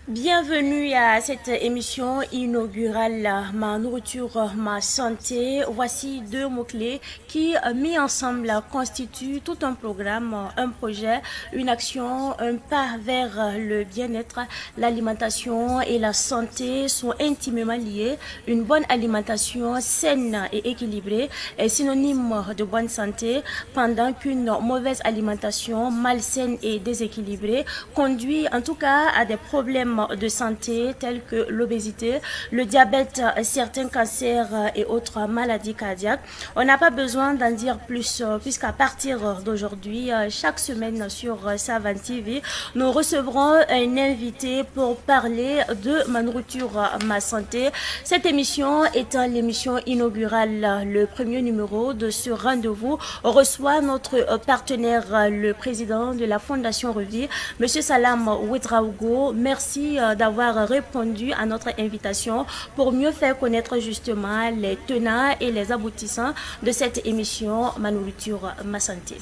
Bienvenue à cette émission inaugurale Ma nourriture, ma santé. Voici deux mots-clés qui, mis ensemble, constituent tout un programme, un projet, une action, un pas vers le bien-être. L'alimentation et la santé sont intimement liés. Une bonne alimentation saine et équilibrée est synonyme de bonne santé, pendant qu'une mauvaise alimentation malsaine et déséquilibrée conduit en tout cas à des problèmes de santé tels que l'obésité, le diabète, certains cancers et autres maladies cardiaques. On n'a pas besoin d'en dire plus puisqu'à partir d'aujourd'hui, chaque semaine sur Savane TV, nous recevrons un invité pour parler de Ma nourriture, ma santé. Cette émission étant l'émission inaugurale, le premier numéro de ce rendez-vous reçoit notre partenaire, le président de la Fondation Revie, M. Salam Ouedraogo. Merci d'avoir répondu à notre invitation pour mieux faire connaître justement les tenants et les aboutissants de cette émission Ma nourriture, ma santé.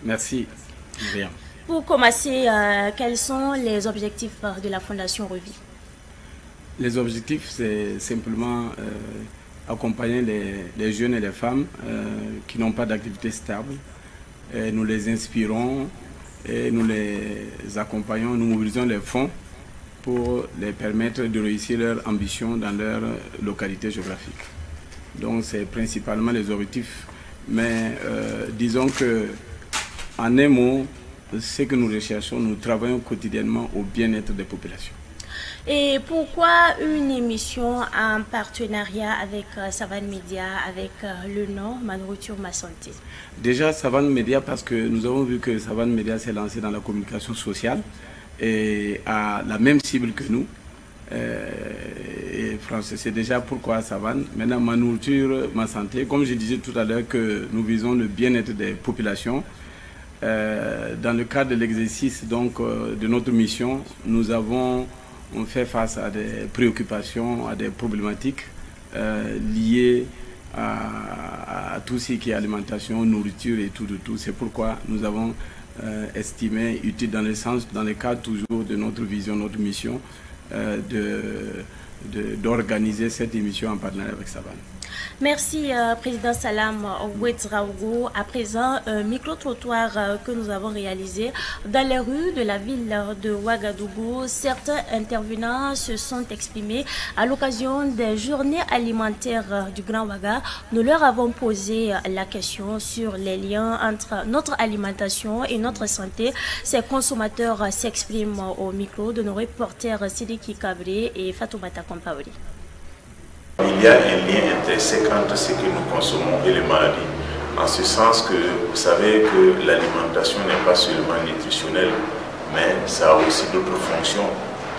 Merci. Bien. Pour commencer, quels sont les objectifs de la Fondation Revie? Les objectifs, c'est simplement accompagner les jeunes et les femmes qui n'ont pas d'activité stable. Et nous les inspirons et nous les accompagnons, nous mobilisons les fonds pour les permettre de réussir leur ambition dans leur localité géographique. Donc c'est principalement les objectifs. Mais disons que, en un mot, ce que nous recherchons, nous travaillons quotidiennement au bien-être des populations. Et pourquoi une émission en partenariat avec Savane Média, avec le nom Ma nourriture, ma santé? Déjà Savane Média, parce que nous avons vu que Savane Média s'est lancé dans la communication sociale et a la même cible que nous. Et français, c'est déjà pourquoi Savane. Maintenant, Ma nourriture, ma santé, comme je disais tout à l'heure que nous visons le bien-être des populations. Dans le cadre de l'exercice donc de notre mission, nous avons fait face à des préoccupations, à des problématiques liées à tout ce qui est alimentation, nourriture et tout. C'est pourquoi nous avons estimé utile dans le cadre toujours de notre vision, notre mission, d'organiser cette émission en partenariat avec Savane. Merci, Président Salam Ouedraogo. À présent, un micro-trottoir que nous avons réalisé dans les rues de la ville de Ouagadougou. Certains intervenants se sont exprimés à l'occasion des journées alimentaires du Grand Ouaga. Nous leur avons posé la question sur les liens entre notre alimentation et notre santé. Ces consommateurs s'expriment au micro de nos reporters Sidiki Kabré et Fatoumata Kompaoli. Il y a un lien intrinsèque entre ce que nous consommons et les maladies, en ce sens que vous savez que l'alimentation n'est pas seulement nutritionnelle, mais ça a aussi d'autres fonctions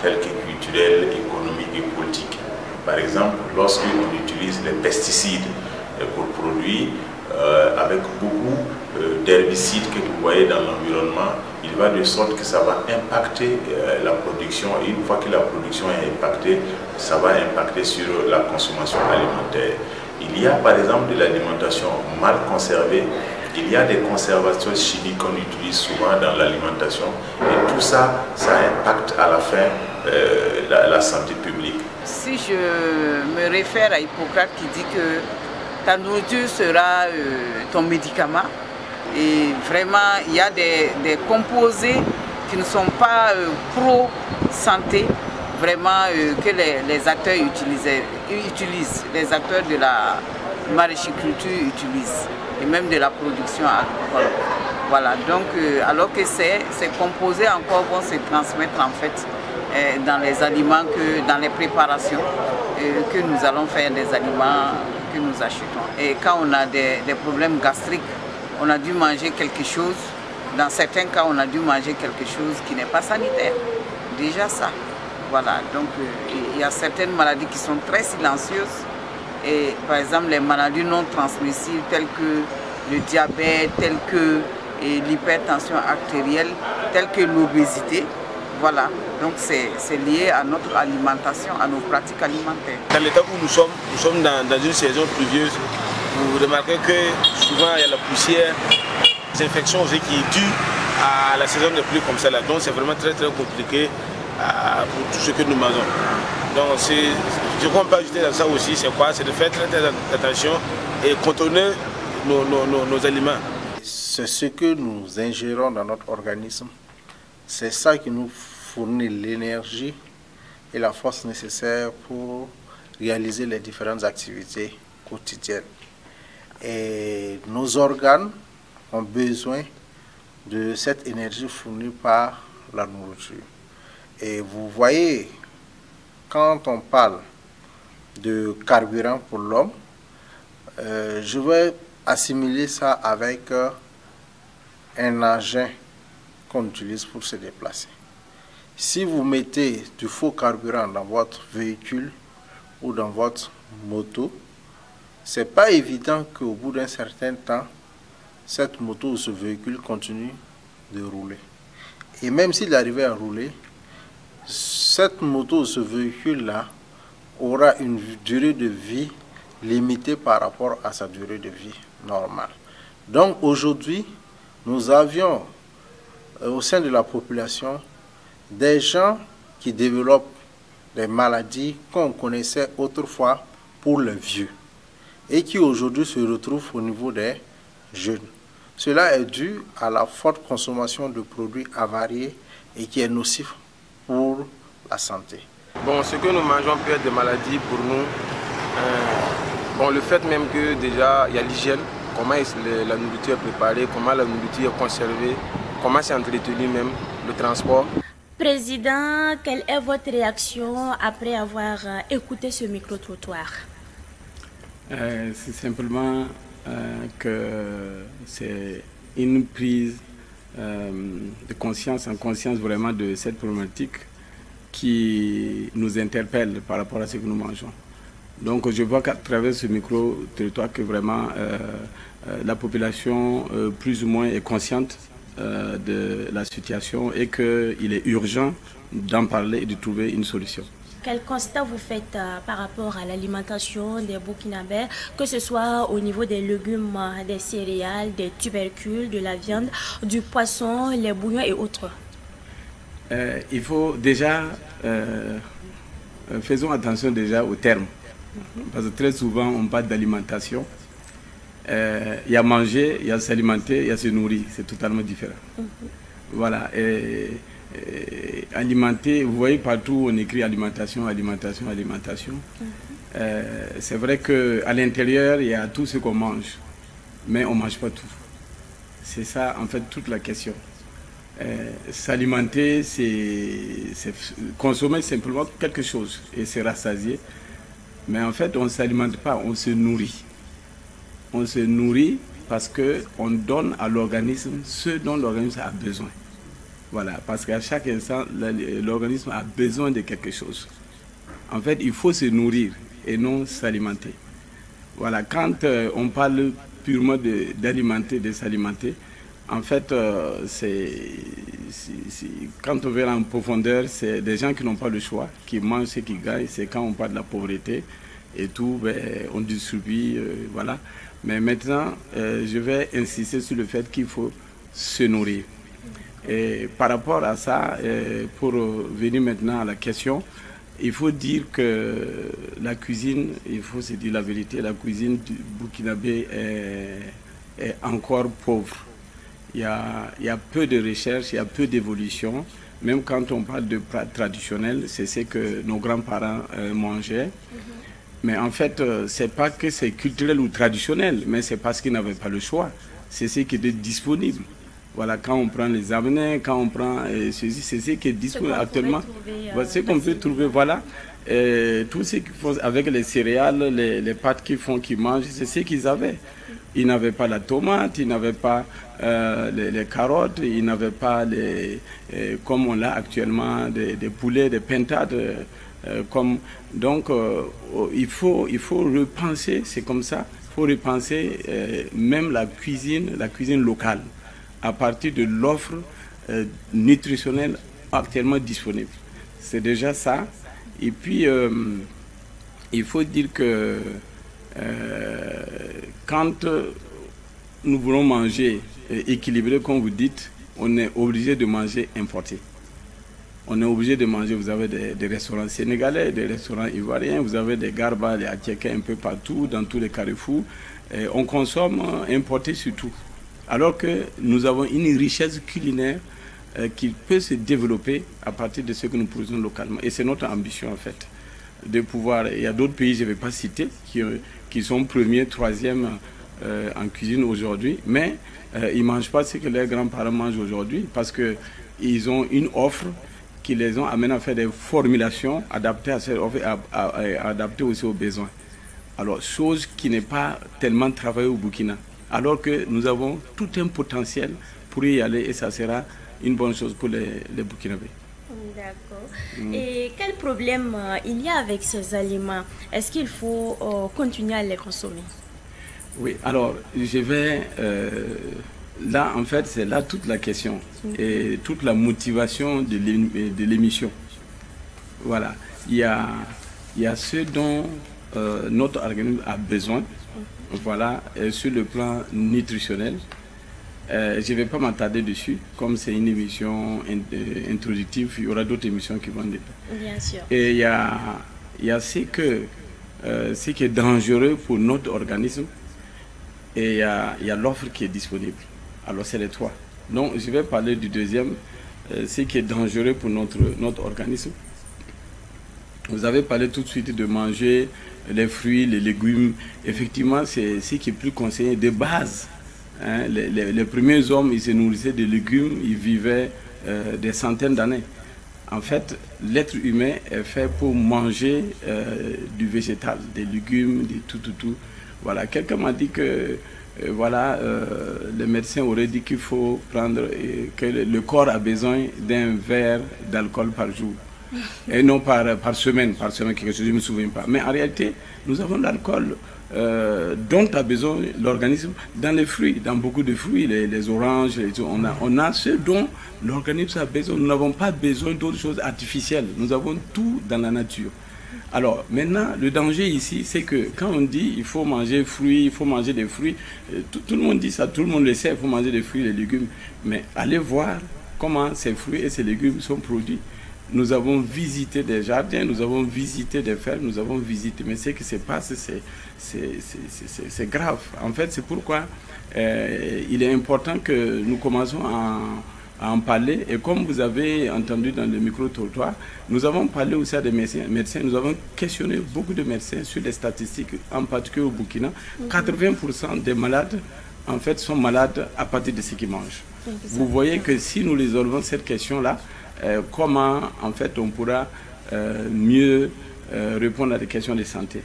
telles que culturelles, économiques et politiques. Par exemple, lorsqu'on utilise les pesticides pour produire, avec beaucoup d'herbicides que vous voyez dans l'environnement, il va de sorte que ça va impacter la production, et une fois que la production est impactée, ça va impacter sur la consommation alimentaire. Il y a par exemple de l'alimentation mal conservée, il y a des conservateurs chimiques qu'on utilise souvent dans l'alimentation, et tout ça, ça impacte à la fin la santé publique. Si je me réfère à Hippocrate qui dit que ta nourriture sera ton médicament, et vraiment il y a des composés qui ne sont pas pro-santé, vraiment que les acteurs utilisent, les acteurs de la maraîchiculture utilisent, et même de la production agricole. Voilà, donc alors que ces composés encore vont se transmettre en fait dans les aliments, dans les préparations que nous allons faire des aliments que nous achetons. Et quand on a des problèmes gastriques, on a dû manger quelque chose, dans certains cas on a dû manger quelque chose qui n'est pas sanitaire. Déjà ça. Voilà, donc il y a certaines maladies qui sont très silencieuses, et par exemple les maladies non transmissibles telles que le diabète, telles que l'hypertension artérielle, telles que l'obésité. Voilà, donc c'est lié à notre alimentation, à nos pratiques alimentaires. Dans l'état où nous sommes dans une saison pluvieuse. Vous remarquez que souvent il y a la poussière, les infections aussi qui est due à la saison des pluies comme celle-là. Donc c'est vraiment très compliqué pour tout ce que nous mangeons. Donc ce qu'on peut ajouter dans ça aussi, c'est quoi? C'est de faire très attention et contrôler nos aliments. C'est ce que nous ingérons dans notre organisme. C'est ça qui nous fournit l'énergie et la force nécessaire pour réaliser les différentes activités quotidiennes. Et nos organes ont besoin de cette énergie fournie par la nourriture. Et vous voyez, quand on parle de carburant pour l'homme, je vais assimiler ça avec un engin qu'on utilise pour se déplacer. Si vous mettez du faux carburant dans votre véhicule ou dans votre moto, c'est pas évident qu'au bout d'un certain temps, cette moto ou ce véhicule continue de rouler. Et même s'il arrivait à rouler, cette moto ou ce véhicule-là aura une durée de vie limitée par rapport à sa durée de vie normale. Donc aujourd'hui, nous avions au sein de la population des gens qui développent des maladies qu'on connaissait autrefois pour les vieux et qui aujourd'hui se retrouvent au niveau des jeunes. Cela est dû à la forte consommation de produits avariés et qui est nocif pour la santé. Bon, ce que nous mangeons peut être des maladies pour nous. Bon, le fait même que déjà il y a l'hygiène, comment la nourriture est préparée, comment la nourriture est conservée, comment c'est entretenu même, le transport. Président, quelle est votre réaction après avoir écouté ce micro-trottoir? C'est simplement que c'est une prise de conscience, en conscience vraiment de cette problématique qui nous interpelle par rapport à ce que nous mangeons. Donc je vois qu'à travers ce micro-territoire que vraiment la population plus ou moins est consciente de la situation et qu'il est urgent d'en parler et de trouver une solution. Quel constat vous faites par rapport à l'alimentation des Burkinabés, que ce soit au niveau des légumes, des céréales, des tubercules, de la viande, du poisson, les bouillons et autres? Il faut déjà, faisons attention déjà aux termes, parce que très souvent on parle d'alimentation. Il y a manger, il y a s'alimenter, il y a se nourrir, c'est totalement différent. Voilà. Alimenter, vous voyez partout on écrit alimentation, alimentation, alimentation. C'est vrai qu'à l'intérieur il y a tout ce qu'on mange, mais on ne mange pas tout. C'est ça en fait toute la question. S'alimenter, c'est consommer simplement quelque chose et se rassasier. Mais en fait on ne s'alimente pas, on se nourrit. On se nourrit parce qu'on donne à l'organisme ce dont l'organisme a besoin. Voilà, parce qu'à chaque instant, l'organisme a besoin de quelque chose. En fait, il faut se nourrir et non s'alimenter. Voilà, quand on parle purement d'alimenter, de s'alimenter, en fait, quand on verra en profondeur, c'est des gens qui n'ont pas le choix, qui mangent ce qu'ils gagnent. C'est quand on parle de la pauvreté et tout, ben, on distribue, voilà. Mais maintenant, je vais insister sur le fait qu'il faut se nourrir. Et par rapport à ça, pour venir maintenant à la question, il faut dire que la cuisine, il faut se dire la vérité, la cuisine du burkinabé est encore pauvre. Il y a peu de recherche, il y a peu d'évolution. Même quand on parle de plats traditionnels, c'est ce que nos grands-parents mangeaient. Mais en fait, c'est pas que c'est culturel ou traditionnel, mais c'est parce qu'ils n'avaient pas le choix. C'est ce qui était disponible. Voilà, quand on prend les amenets, quand on prend ceci, c'est ce qui est disponible actuellement. Ce qu'on peut trouver, voilà. Tout ce qu'ils font avec les céréales, les pâtes qu'ils mangent, c'est ce qu'ils avaient. Ils n'avaient pas la tomate, ils n'avaient pas les carottes, ils n'avaient pas, comme on l'a actuellement, des poulets, des pintades. Donc, il faut repenser, c'est comme ça, il faut repenser même la cuisine locale, à partir de l'offre nutritionnelle actuellement disponible. C'est déjà ça. Et puis, il faut dire que quand nous voulons manger équilibré, comme vous dites, on est obligé de manger importé. on est obligé de manger. Vous avez des restaurants sénégalais, des restaurants ivoiriens, vous avez des garbas, des attiékés un peu partout, dans tous les carrefours. Et on consomme importé surtout. Alors que nous avons une richesse culinaire qui peut se développer à partir de ce que nous produisons localement. Et c'est notre ambition en fait, de pouvoir... Il y a d'autres pays, je ne vais pas citer, qui sont premiers, troisièmes en cuisine aujourd'hui, mais ils ne mangent pas ce que leurs grands-parents mangent aujourd'hui parce qu'ils ont une offre qui les ont amenés à faire des formulations adaptées à cette offre et adaptées aussi aux besoins. Alors, chose qui n'est pas tellement travaillée au Burkina, alors que nous avons tout un potentiel pour y aller et ça sera une bonne chose pour les Burkinabés. D'accord. Et quel problème il y a avec ces aliments? Est-ce qu'il faut continuer à les consommer? Oui, alors je vais... là, en fait, c'est là toute la question et toute la motivation de l'émission. Voilà. Il y a ce dont notre organisme a besoin, voilà, sur le plan nutritionnel. Je ne vais pas m'attarder dessus, comme c'est une émission introductive, il y aura d'autres émissions qui vont détailler. Bien sûr. Et il y a ce qui est dangereux pour notre organisme et il y a l'offre qui est disponible. Alors c'est les trois. Donc je vais parler du deuxième, ce qui est dangereux pour notre organisme. Vous avez parlé tout de suite de manger les fruits, les légumes. Effectivement, c'est ce qui est plus conseillé de base. Hein, les premiers hommes, ils se nourrissaient de légumes, ils vivaient des centaines d'années. En fait, l'être humain est fait pour manger du végétal, des légumes, du tout. Voilà. Quelqu'un m'a dit que les médecins auraient dit qu'il faut prendre, que le corps a besoin d'un verre d'alcool par jour. Et non par semaine, quelque chose, je ne me souviens pas. Mais en réalité, nous avons l'alcool dont a besoin l'organisme dans les fruits, dans beaucoup de fruits, les oranges, on a ce dont l'organisme a besoin. Nous n'avons pas besoin d'autres choses artificielles. Nous avons tout dans la nature. Alors maintenant, le danger ici, c'est que quand on dit il faut manger fruits, il faut manger des fruits, tout le monde dit ça, tout le monde le sait, il faut manger des fruits et des légumes. Mais allez voir comment ces fruits et ces légumes sont produits. Nous avons visité des jardins, nous avons visité des fermes, nous avons visité, mais ce qui se passe, c'est grave. En fait, c'est pourquoi il est important que nous commençons à en parler. Et comme vous avez entendu dans le micro-trottoir, nous avons parlé aussi à des médecins. Nous avons questionné beaucoup de médecins sur les statistiques, en particulier au Burkina. 80% des malades, en fait, sont malades à partir de ce qu'ils mangent. Vous voyez que si nous résolvons cette question-là, comment en fait on pourra mieux répondre à des questions de santé.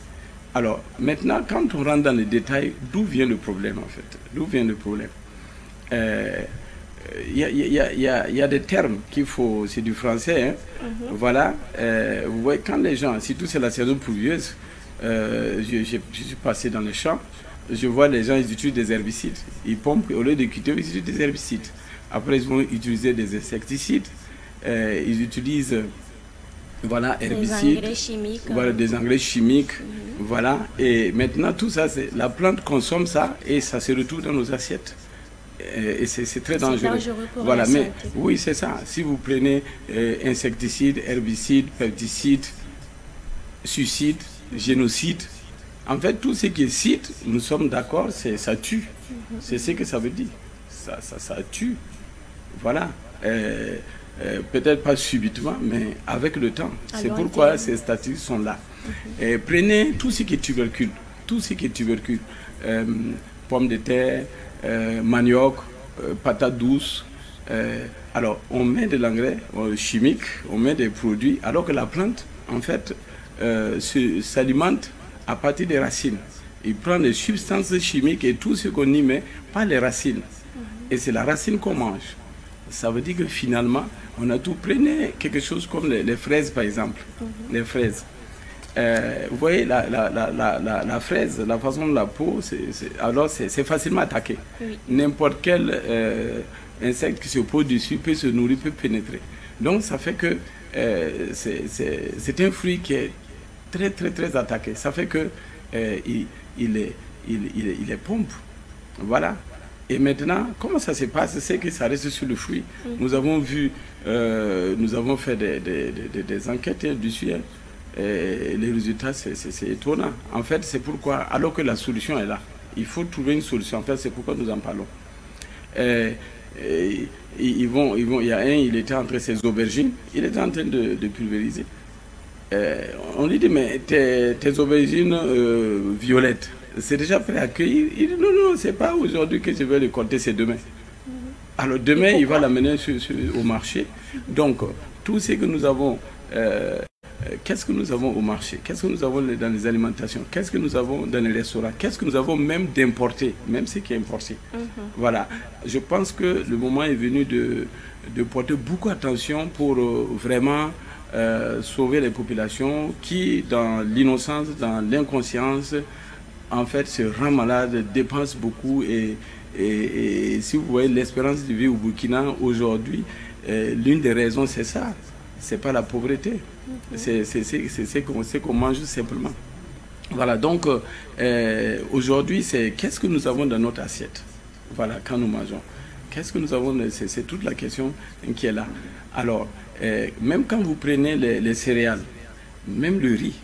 Alors maintenant, quand on rentre dans les détails, d'où vient le problème en fait? D'où vient le problème? Il y a des termes qu'il faut, c'est du français, hein. Voilà, vous voyez, quand les gens, surtout c'est la saison pluvieuse, je suis passé dans les champs, je vois les gens, ils utilisent des herbicides, ils pompent, au lieu de cultiver, ils utilisent des herbicides. Après, ils vont utiliser des insecticides. Ils utilisent herbicides, des engrais chimiques, voilà. Et maintenant tout ça, la plante consomme ça et ça se retrouve dans nos assiettes. Et c'est très dangereux. Voilà, mais oui, c'est ça. Si vous prenez insecticides, herbicides, pesticides, suicides, génocides, en fait tout ce qui est cide, nous sommes d'accord, ça tue. C'est ce que ça veut dire. Ça tue. Voilà. Peut-être pas subitement, mais avec le temps. C'est pourquoi ces statistiques sont là. Et prenez tout ce qui est tubercule, pommes de terre, manioc, patates douces. Alors, on met de l'engrais chimique, on met des produits, alors que la plante, en fait, s'alimente à partir des racines. Il prend des substances chimiques et tout ce qu'on y met, pas les racines. Et c'est la racine qu'on mange. Ça veut dire que finalement, on a tout. Prenez quelque chose comme les fraises, par exemple. Les fraises. Vous voyez, la fraise, la façon de la peau, c'est facilement attaqué. N'importe quel insecte qui se pose dessus peut se nourrir, peut pénétrer. Donc, ça fait que c'est un fruit qui est très attaqué. Ça fait que il est pompe. Voilà. Et maintenant, comment ça se passe? C'est que ça reste sur le fruit. Nous avons vu nous avons fait des enquêtes dessus. Et les résultats, c'est étonnant. En fait, c'est pourquoi, alors que la solution est là, il faut trouver une solution. En fait, c'est pourquoi nous en parlons. Il y a il était entre ses aubergines, il était en train de pulvériser. On lui dit, mais tes aubergines violettes, c'est déjà prêt à cueillir? Il dit, non, c'est pas aujourd'hui que je vais les compter, c'est demain. Alors demain, il va l'amener au marché. Donc, tout ce que nous avons... qu'est-ce que nous avons au marché? Qu'est-ce que nous avons dans les alimentations? Qu'est-ce que nous avons dans les restaurants? Qu'est-ce que nous avons même d'importer, même ce qui est importé? Voilà. Je pense que le moment est venu de porter beaucoup attention pour vraiment sauver les populations qui, dans l'innocence, dans l'inconscience, en fait, se rendent malades, dépensent beaucoup. Et si vous voyez l'espérance de vie au Burkina aujourd'hui, l'une des raisons, c'est ça. C'est pas la pauvreté. C'est qu'on mange simplement. Voilà, donc aujourd'hui, c'est qu'est-ce que nous avons dans notre assiette? Voilà, quand nous mangeons. Qu'est-ce que nous avons? C'est toute la question qui est là. Alors, même quand vous prenez les céréales, même le riz,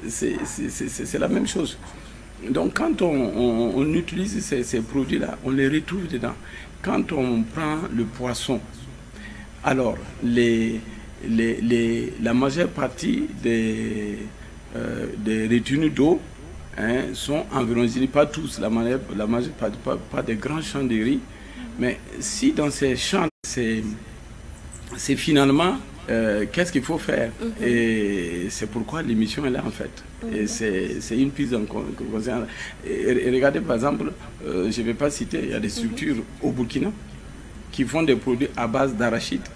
c'est la même chose. Donc quand on utilise ces produits-là, on les retrouve dedans. Quand on prend le poisson, alors la majeure partie des retenues d'eau sont environ, je ne dis pas tous, la majeure partie, pas des grands champs de riz, mais si dans ces champs, c'est finalement qu'est-ce qu'il faut faire. Et c'est pourquoi l'émission est là en fait. Et c'est une prise en conscience. Et regardez par exemple, je ne vais pas citer, il y a des structures au Burkina qui font des produits à base d'arachide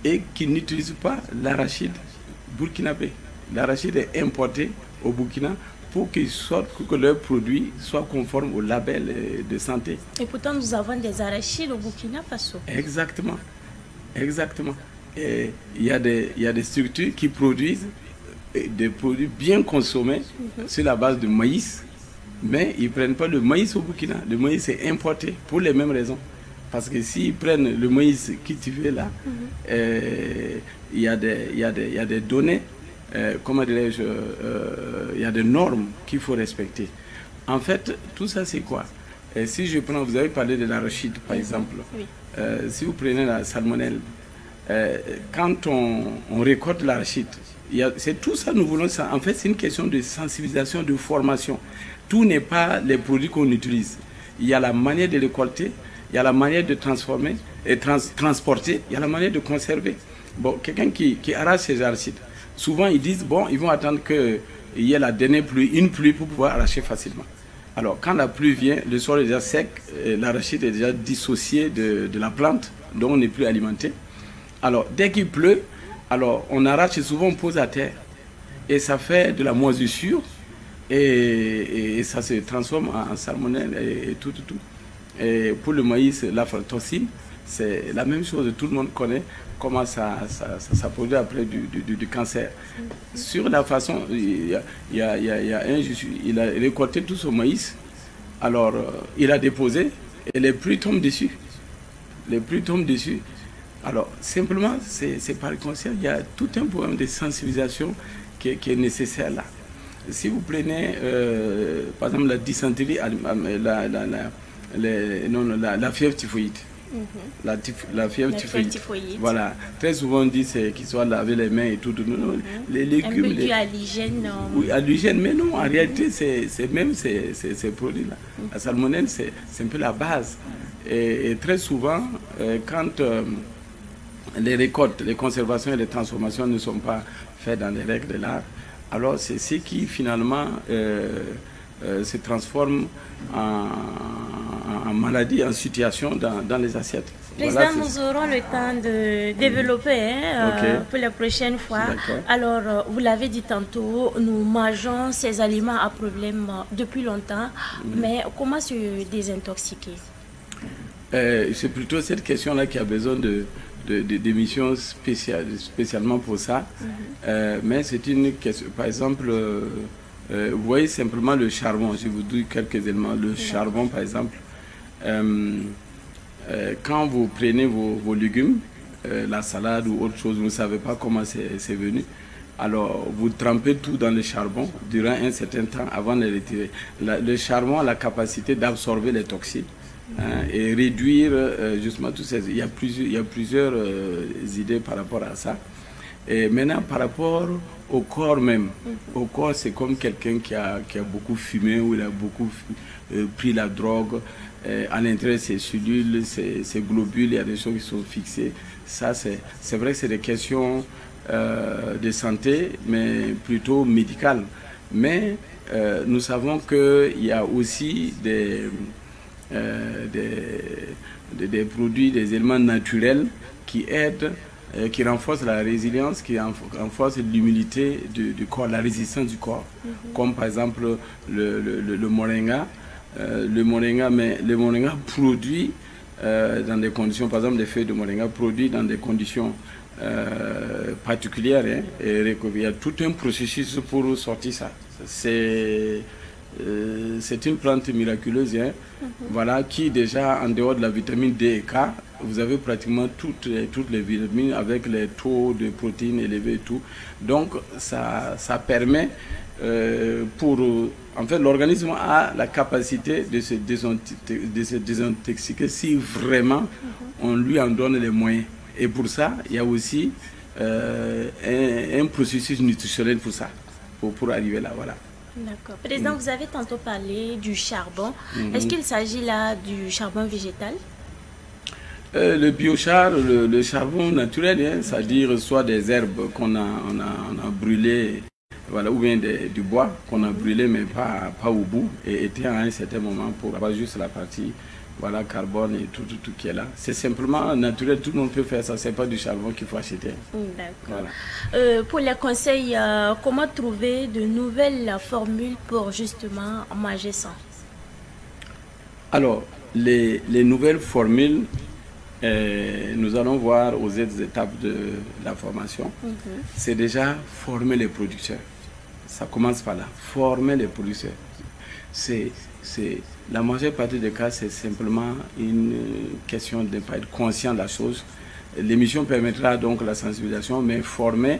et qui n'utilisent pas l'arachide burkinabé. L'arachide est importé au Burkina pour que leurs produits soient conformes au label de santé. Et pourtant, nous avons des arachides au Burkina Faso. Exactement. Exactement. Et il y a des structures qui produisent des produits bien consommés sur la base de maïs, mais ils ne prennent pas le maïs au Burkina. Le maïs est importé pour les mêmes raisons. Parce que s'ils prennent le maïs cultivé là, il y a des données, comment dirais-je, il y a des normes qu'il faut respecter. En fait, tout ça c'est quoi? Si je prends, vous avez parlé de l'arachide par exemple, si vous prenez la salmonelle, quand on récolte l'arachide, c'est tout ça, nous voulons ça. En fait, c'est une question de sensibilisation, de formation. Tout n'est pas les produits qu'on utilise. Il y a la manière de récolter, il y a la manière de transformer et transporter, il y a la manière de conserver. Bon, quelqu'un qui arrache ses arachides, souvent ils disent, bon, ils vont attendre qu'il y ait la dernière pluie, une pluie pour pouvoir arracher facilement. Alors, quand la pluie vient, le sol est déjà sec, l'arachide est déjà dissocié de la plante, donc on n'est plus alimenté. Alors, dès qu'il pleut, alors on arrache et souvent on pose à terre. Et ça fait de la moisissure et ça se transforme en salmonelle et tout. Et pour le maïs, l'aflatoxine, c'est la même chose. Tout le monde connaît comment ça produit après du cancer. Sur la façon, il a récolté tout son maïs, alors il a déposé et les pluies tombent dessus. Alors, simplement, c'est par conscience, il y a tout un programme de sensibilisation qui est nécessaire là. Si vous prenez, par exemple, la dysenterie, la fièvre typhoïde, la fièvre typhoïde. Voilà, très souvent on dit qu'il soit laver les mains et tout. Non, les légumes. Un peu dû à l'hygiène. Oui, à l'hygiène, mais non, en réalité, c'est même ces produits-là. La salmonelle, c'est un peu la base. Et très souvent, quand les récoltes, les conservations et les transformations ne sont pas faites dans les règles de l'art, alors c'est ce qui finalement se transforme en maladie, en situation dans les assiettes. Président, voilà, nous aurons le temps de développer pour la prochaine fois. Alors, vous l'avez dit tantôt, nous mangeons ces aliments à problème depuis longtemps, mais comment se désintoxiquer? C'est plutôt cette question-là qui a besoin d'émissions spécialement pour ça. Mais c'est une question, par exemple, vous voyez simplement le charbon, je vous dis quelques éléments. Le charbon, par exemple, quand vous prenez vos légumes, la salade ou autre chose, vous ne savez pas comment c'est venu. Alors, vous trempez tout dans le charbon durant un certain temps avant de le retirer. Le charbon a la capacité d'absorber les toxines et réduire justement tout ça. Il y a plusieurs idées par rapport à ça. Et maintenant, par rapport au corps même, au corps, c'est comme quelqu'un qui a beaucoup fumé ou il a beaucoup pris la drogue. À l'intérieur, ses cellules, ses globules, il y a des choses qui sont fixées. Ça, c'est vrai que c'est des questions de santé, mais plutôt médicales. Mais nous savons qu'il y a aussi des produits, des éléments naturels qui aident, qui renforcent la résilience, qui renforcent l'immunité du corps, la résistance du corps. Comme par exemple le moringa. Le moringa produit dans des conditions, par exemple des feuilles de moringa produit dans des conditions particulières, hein, et il y a tout un processus pour sortir ça. C'est une plante miraculeuse, hein, voilà, qui déjà en dehors de la vitamine D et K, vous avez pratiquement toutes les vitamines avec les taux de protéines élevés et tout. Donc ça permet en fait, l'organisme a la capacité de se désintoxiquer si vraiment on lui en donne les moyens. Et pour ça, il y a aussi un processus nutritionnel pour ça, pour arriver là, voilà. D'accord. Président, vous avez tantôt parlé du charbon. Est-ce qu'il s'agit là du charbon végétal? Le biochar, le charbon naturel, hein, c'est-à-dire soit des herbes qu'on a brûlées, voilà, ou bien du bois qu'on a brûlé mais pas au bout et éteint à un certain moment pour avoir juste la partie, voilà, carbone et tout qui est là. C'est simplement naturel, tout le monde peut faire ça, c'est pas du charbon qu'il faut acheter. D'accord. Voilà. Pour les conseils, comment trouver de nouvelles formules pour justement manger sans? Alors, les nouvelles formules, nous allons voir aux étapes de la formation. C'est déjà former les producteurs. Ça commence par là, former les producteurs. La majeure partie des cas, c'est simplement une question de ne pas être conscient de la chose. L'émission permettra donc la sensibilisation, mais former,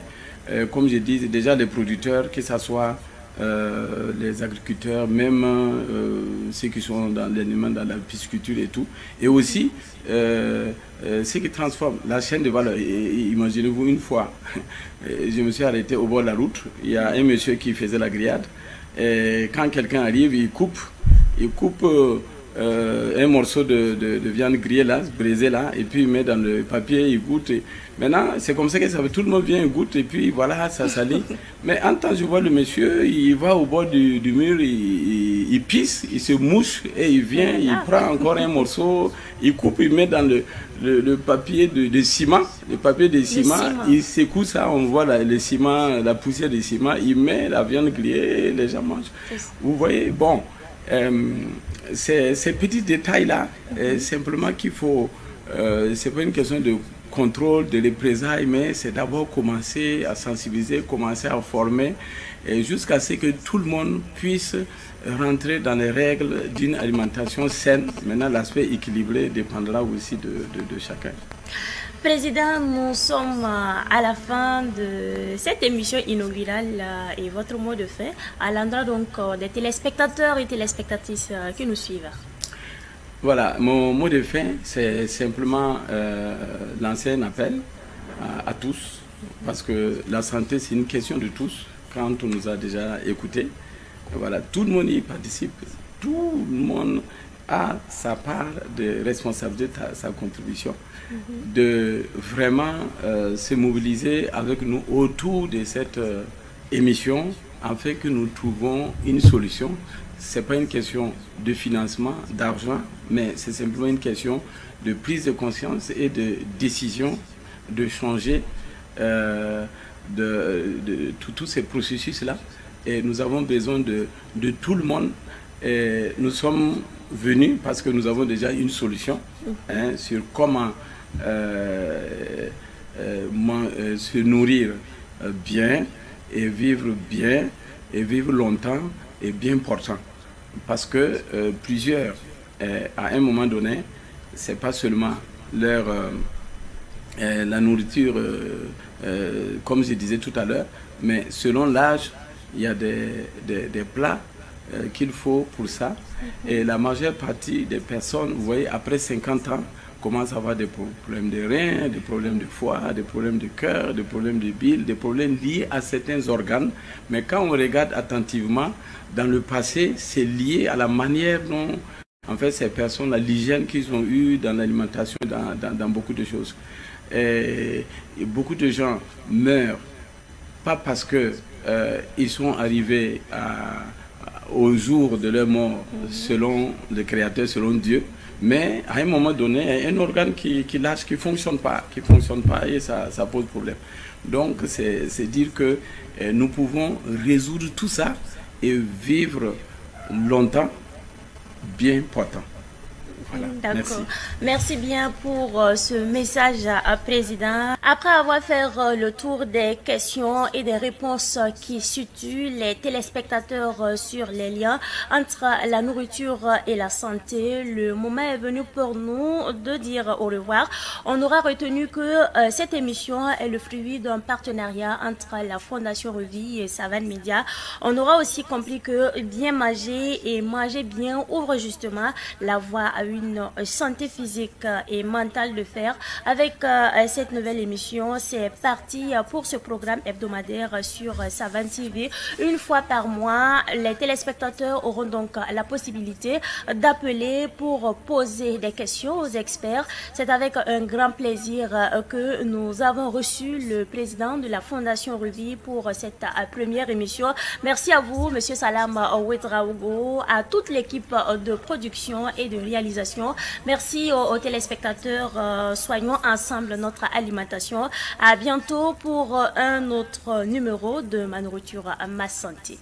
comme je dis, déjà les producteurs, que ce soit les agriculteurs, même ceux qui sont dans l'aliment, dans la pisciculture et tout, et aussi ceux qui transforment la chaîne de valeur. Imaginez-vous, une fois, je me suis arrêté au bord de la route, il y a un monsieur qui faisait la grillade, et quand quelqu'un arrive, il coupe un morceau de viande grillée là, brisée là, et puis il met dans le papier, il goûte. Maintenant, c'est comme ça que ça fait. Tout le monde vient, il goûte, et puis voilà, ça salit. Mais en temps, je vois le monsieur, il va au bord du mur, il pisse, il se mouche, et il vient, il prend encore un morceau, il coupe, il met dans le papier de ciment. Le papier de ciment, il secoue ça, on voit le ciment, la poussière de ciment, il met la viande grillée, les gens mangent. Vous voyez, bon. Ces petits détails-là, simplement qu'il faut, c'est pas une question de contrôle, de représailles, mais c'est d'abord commencer à sensibiliser, commencer à former, jusqu'à ce que tout le monde puisse rentrer dans les règles d'une alimentation saine. Maintenant, l'aspect équilibré dépendra aussi de chacun. Président, nous sommes à la fin de cette émission inaugurale et votre mot de fin à l'endroit donc des téléspectateurs et téléspectatrices qui nous suivent. Voilà, mon mot de fin, c'est simplement lancer un appel à tous, parce que la santé, c'est une question de tous. Quand on nous a déjà écoutés, voilà, tout le monde y participe, tout le monde a sa part de responsabilité, sa contribution, de vraiment se mobiliser avec nous autour de cette émission afin que nous trouvons une solution. Ce n'est pas une question de financement, d'argent, mais c'est simplement une question de prise de conscience et de décision de changer tous ces processus-là. Et nous avons besoin de tout le monde. Et nous sommes venus parce que nous avons déjà une solution sur comment se nourrir bien et vivre longtemps et bien portant. Parce que plusieurs, à un moment donné, c'est pas seulement leur la nourriture, comme je disais tout à l'heure, mais selon l'âge, il y a des plats qu'il faut pour ça. Et la majeure partie des personnes, vous voyez, après 50 ans, commencent à avoir des problèmes de reins, des problèmes de foie, des problèmes de cœur, des problèmes de bile, des problèmes liés à certains organes. Mais quand on regarde attentivement, dans le passé, c'est lié à la manière dont, en fait, ces personnes, à l'hygiène qu'ils ont eue dans l'alimentation, dans beaucoup de choses. Et beaucoup de gens meurent, pas parce qu'ils sont arrivés au jour de leur mort, selon le Créateur, selon Dieu, mais à un moment donné, il y a un organe qui lâche, qui ne fonctionne pas, et ça pose problème. Donc, c'est dire que nous pouvons résoudre tout ça et vivre longtemps, bien portant. Voilà. D'accord. Merci bien pour ce message à Président. Après avoir fait le tour des questions et des réponses qui situent les téléspectateurs sur les liens entre la nourriture et la santé, le moment est venu pour nous de dire au revoir. On aura retenu que cette émission est le fruit d'un partenariat entre la Fondation Revie et Savane Média. On aura aussi compris que bien manger et manger bien ouvre justement la voie à une santé physique et mentale de fer. Avec cette nouvelle émission, c'est parti pour ce programme hebdomadaire sur Savane TV. Une fois par mois, les téléspectateurs auront donc la possibilité d'appeler pour poser des questions aux experts. C'est avec un grand plaisir que nous avons reçu le président de la Fondation Revie pour cette première émission. Merci à vous, Monsieur Salam Ouedraogo, à toute l'équipe de production et de réalisation. Merci aux téléspectateurs. Soignons ensemble notre alimentation. À bientôt pour un autre numéro de Ma Nourriture, Ma Santé.